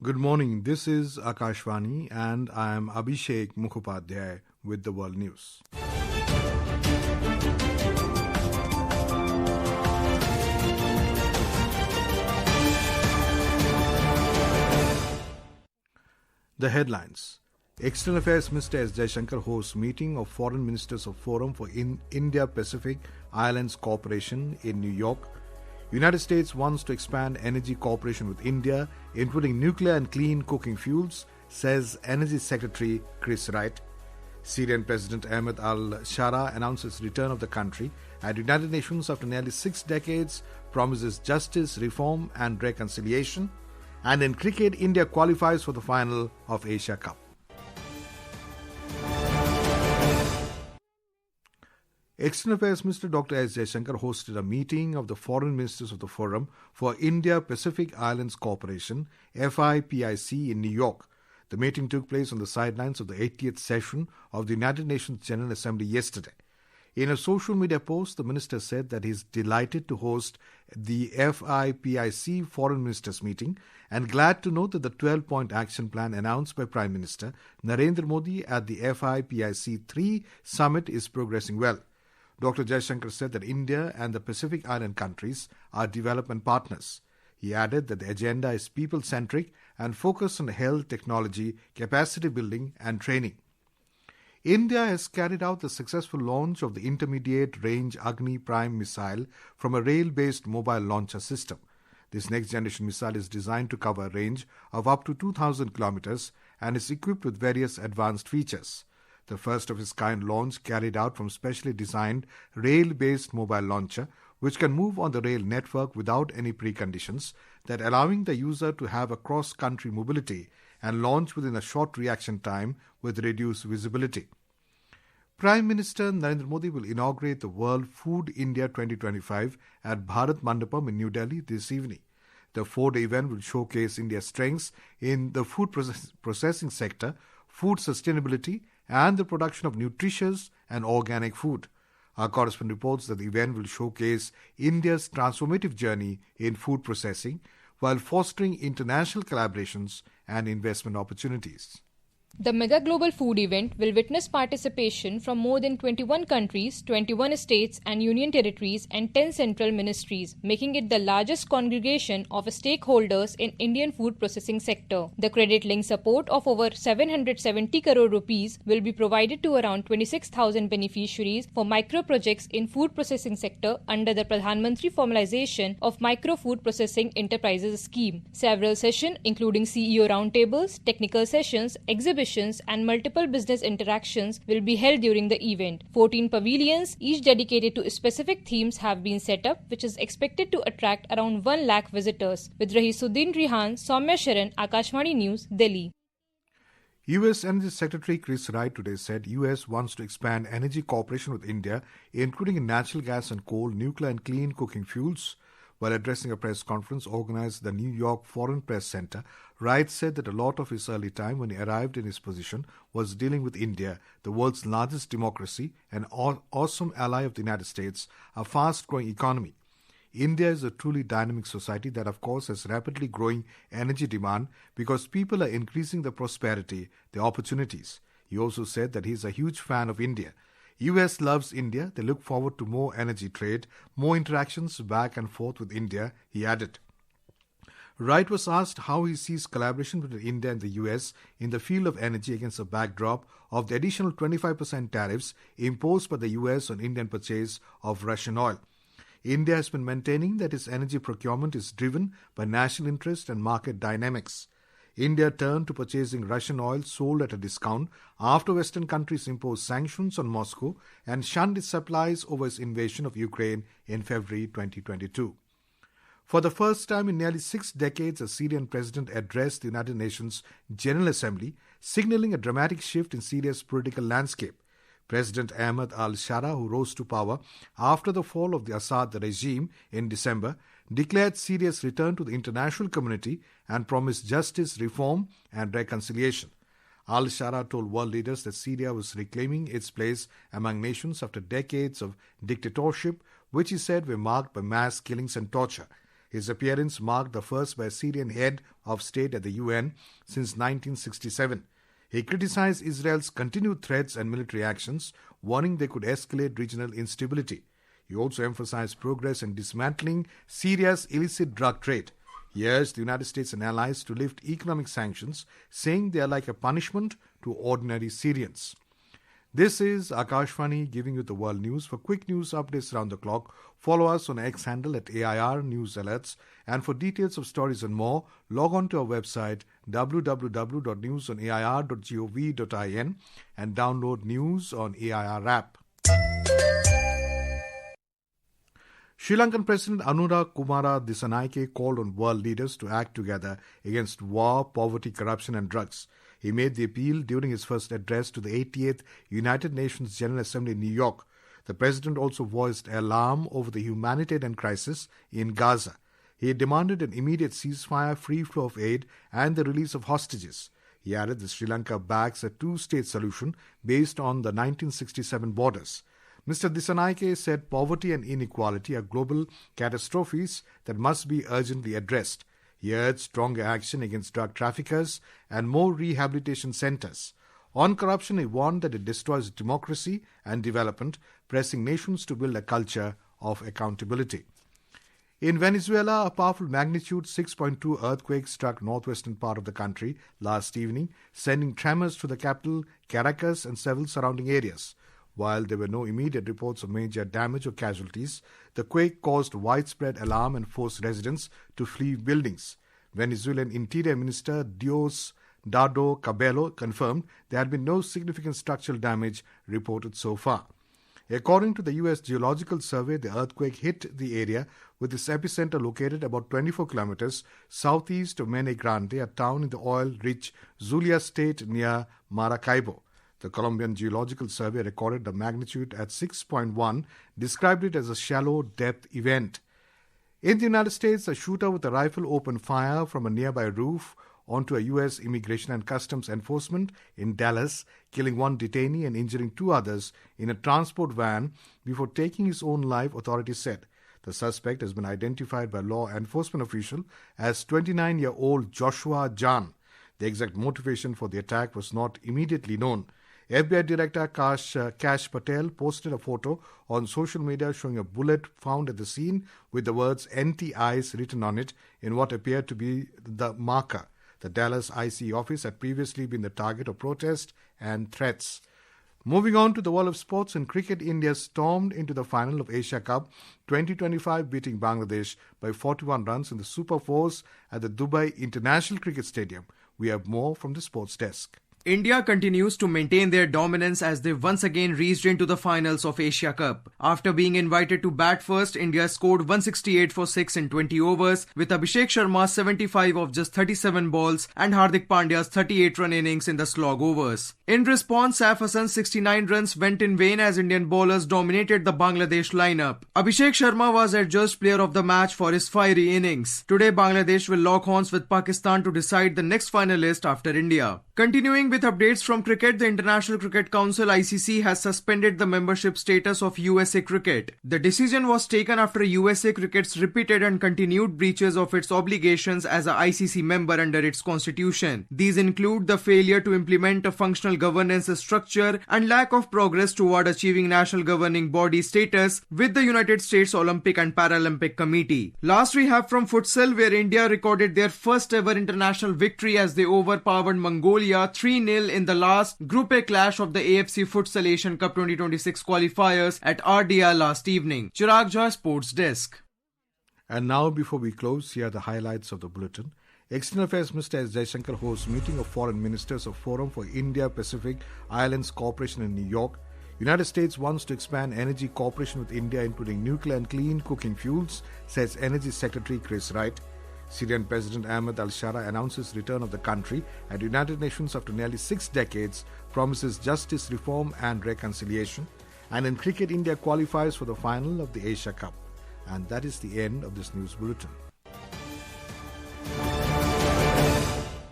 Good morning. This is Akashvani and I am Abhishek Mukhopadhyay with the World News. The headlines. External Affairs Minister S. Jaishankar hosts meeting of Foreign Ministers of Forum for India-Pacific Islands Cooperation in New York. United States wants to expand energy cooperation with India, including nuclear and clean cooking fuels, says Energy Secretary Chris Wright. Syrian President Ahmed al-Shara announces return of the country at United Nations after nearly 6 decades, promises justice, reform and reconciliation. And in cricket, India qualifies for the final of Asia Cup. External Affairs Minister Dr. S. Jaishankar hosted a meeting of the Foreign Ministers of the Forum for India-Pacific Islands Cooperation, FIPIC, in New York. The meeting took place on the sidelines of the 80th session of the United Nations General Assembly yesterday. In a social media post, the minister said that he is delighted to host the FIPIC Foreign Ministers meeting and glad to note that the 12-point action plan announced by Prime Minister Narendra Modi at the FIPIC 3 summit is progressing well. Dr. Jaishankar said that India and the Pacific Island countries are development partners. He added that the agenda is people-centric and focused on health, technology, capacity building and training. India has carried out the successful launch of the intermediate-range Agni Prime missile from a rail-based mobile launcher system. This next-generation missile is designed to cover a range of up to 2,000 kilometers and is equipped with various advanced features. The first of its kind launch carried out from specially designed rail-based mobile launcher, which can move on the rail network without any preconditions, that allowing the user to have a cross-country mobility and launch within a short reaction time with reduced visibility. Prime Minister Narendra Modi will inaugurate the World Food India 2025 at Bharat Mandapam in New Delhi this evening. The 4-day event will showcase India's strengths in the food processing sector, food sustainability, and the production of nutritious and organic food. Our correspondent reports that the event will showcase India's transformative journey in food processing while fostering international collaborations and investment opportunities. The mega global food event will witness participation from more than 21 countries, 21 states and union territories and 10 central ministries, making it the largest congregation of stakeholders in Indian food processing sector. The credit-linked support of over 770 crore rupees will be provided to around 26,000 beneficiaries for micro projects in food processing sector under the Pradhan Mantri Formalization of Micro Food Processing Enterprises scheme. Several sessions, including CEO roundtables, technical sessions, exhibitions, and multiple business interactions will be held during the event. 14 pavilions, each dedicated to specific themes, have been set up, which is expected to attract around 1 lakh visitors. With Rahisuddin Rihan, Soumya Sharan, Akashvani News, Delhi. U.S. Energy Secretary Chris Wright today said U.S. wants to expand energy cooperation with India, including in natural gas and coal, nuclear and clean cooking fuels. While addressing a press conference organized at the New York Foreign Press Center, Wright said that a lot of his early time when he arrived in his position was dealing with India, the world's largest democracy, an awesome ally of the United States, a fast-growing economy. India is a truly dynamic society that, of course, has rapidly growing energy demand because people are increasing their prosperity, their opportunities. He also said that he is a huge fan of India. US loves India. They look forward to more energy trade, more interactions back and forth with India, he added. Wright was asked how he sees collaboration between India and the US in the field of energy against the backdrop of the additional 25% tariffs imposed by the US on Indian purchase of Russian oil. India has been maintaining that its energy procurement is driven by national interest and market dynamics. India turned to purchasing Russian oil sold at a discount after Western countries imposed sanctions on Moscow and shunned its supplies over its invasion of Ukraine in February 2022. For the first time in nearly 6 decades, a Syrian president addressed the United Nations General Assembly, signaling a dramatic shift in Syria's political landscape. President Ahmed al-Shara, who rose to power after the fall of the Assad regime in December, declared Syria's return to the international community and promised justice, reform and reconciliation. Al-Shara told world leaders that Syria was reclaiming its place among nations after decades of dictatorship, which he said were marked by mass killings and torture. His appearance marked the first by a Syrian head of state at the UN since 1967. He criticized Israel's continued threats and military actions, warning they could escalate regional instability. He also emphasized progress in dismantling Syria's illicit drug trade. He urged the United States and allies to lift economic sanctions, saying they are like a punishment to ordinary Syrians. This is Akashvani giving you the world news. For quick news updates around the clock, follow us on X handle at AIR News Alerts. And for details of stories and more, log on to our website www.newsonair.gov.in and download news on AIR app. Sri Lankan President Anura Kumara Dissanayake called on world leaders to act together against war, poverty, corruption and drugs. He made the appeal during his first address to the 88th United Nations General Assembly in New York. The president also voiced alarm over the humanitarian crisis in Gaza. He demanded an immediate ceasefire, free flow of aid and the release of hostages. He added that Sri Lanka backs a two-state solution based on the 1967 borders. Mr. Dissanayake said poverty and inequality are global catastrophes that must be urgently addressed. He urged stronger action against drug traffickers and more rehabilitation centers. On corruption, he warned that it destroys democracy and development, pressing nations to build a culture of accountability. In Venezuela, a powerful magnitude 6.2 earthquake struck northwestern part of the country last evening, sending tremors to the capital, Caracas, and several surrounding areas. While there were no immediate reports of major damage or casualties, the quake caused widespread alarm and forced residents to flee buildings. Venezuelan Interior Minister Diosdado Cabello confirmed there had been no significant structural damage reported so far. According to the U.S. Geological Survey, the earthquake hit the area with its epicenter located about 24 kilometers southeast of Mene Grande, a town in the oil-rich Zulia state near Maracaibo. The Colombian Geological Survey recorded the magnitude at 6.1, described it as a shallow depth event. In the United States, a shooter with a rifle opened fire from a nearby roof onto a U.S. Immigration and Customs Enforcement in Dallas, killing one detainee and injuring two others in a transport van before taking his own life, authorities said. The suspect has been identified by law enforcement official as 29-year-old Joshua Jan. The exact motivation for the attack was not immediately known. FBI Director Kash Patel posted a photo on social media showing a bullet found at the scene with the words "anti-ICE" written on it in what appeared to be the marker. The Dallas IC office had previously been the target of protests and threats. Moving on to the world of sports, in cricket, India stormed into the final of Asia Cup 2025, beating Bangladesh by 41 runs in the Super Fours at the Dubai International Cricket Stadium. We have more from the sports desk. India continues to maintain their dominance as they once again reached into the finals of Asia Cup. After being invited to bat first, India scored 168 for 6 in 20 overs with Abhishek Sharma's 75 of just 37 balls and Hardik Pandya's 38-run innings in the slog overs. In response, Saif Hassan's 69 runs went in vain as Indian bowlers dominated the Bangladesh lineup. Abhishek Sharma was adjudged player of the match for his fiery innings. Today, Bangladesh will lock horns with Pakistan to decide the next finalist after India. Continuing with updates from cricket, the International Cricket Council (ICC) has suspended the membership status of USA Cricket. The decision was taken after USA Cricket's repeated and continued breaches of its obligations as a ICC member under its constitution. These include the failure to implement a functional governance structure and lack of progress toward achieving national governing body status with the United States Olympic and Paralympic Committee. Last we have from futsal, where India recorded their first ever international victory as they overpowered Mongolia 3-0 in the last Group A clash of the AFC Futsal Asian Cup 2026 qualifiers at RDR last evening. Chirag Jha, Sports Desk. And now, before we close, here are the highlights of the bulletin. External Affairs Minister S. Jaishankar hosts meeting of foreign ministers of Forum for India-Pacific Islands Cooperation in New York. United States wants to expand energy cooperation with India, including nuclear and clean cooking fuels, says Energy Secretary Chris Wright. Syrian President Ahmed al-Shara announces return of the country at United Nations after nearly 6 decades, promises justice, reform and reconciliation. And in cricket, India qualifies for the final of the Asia Cup. And that is the end of this news bulletin.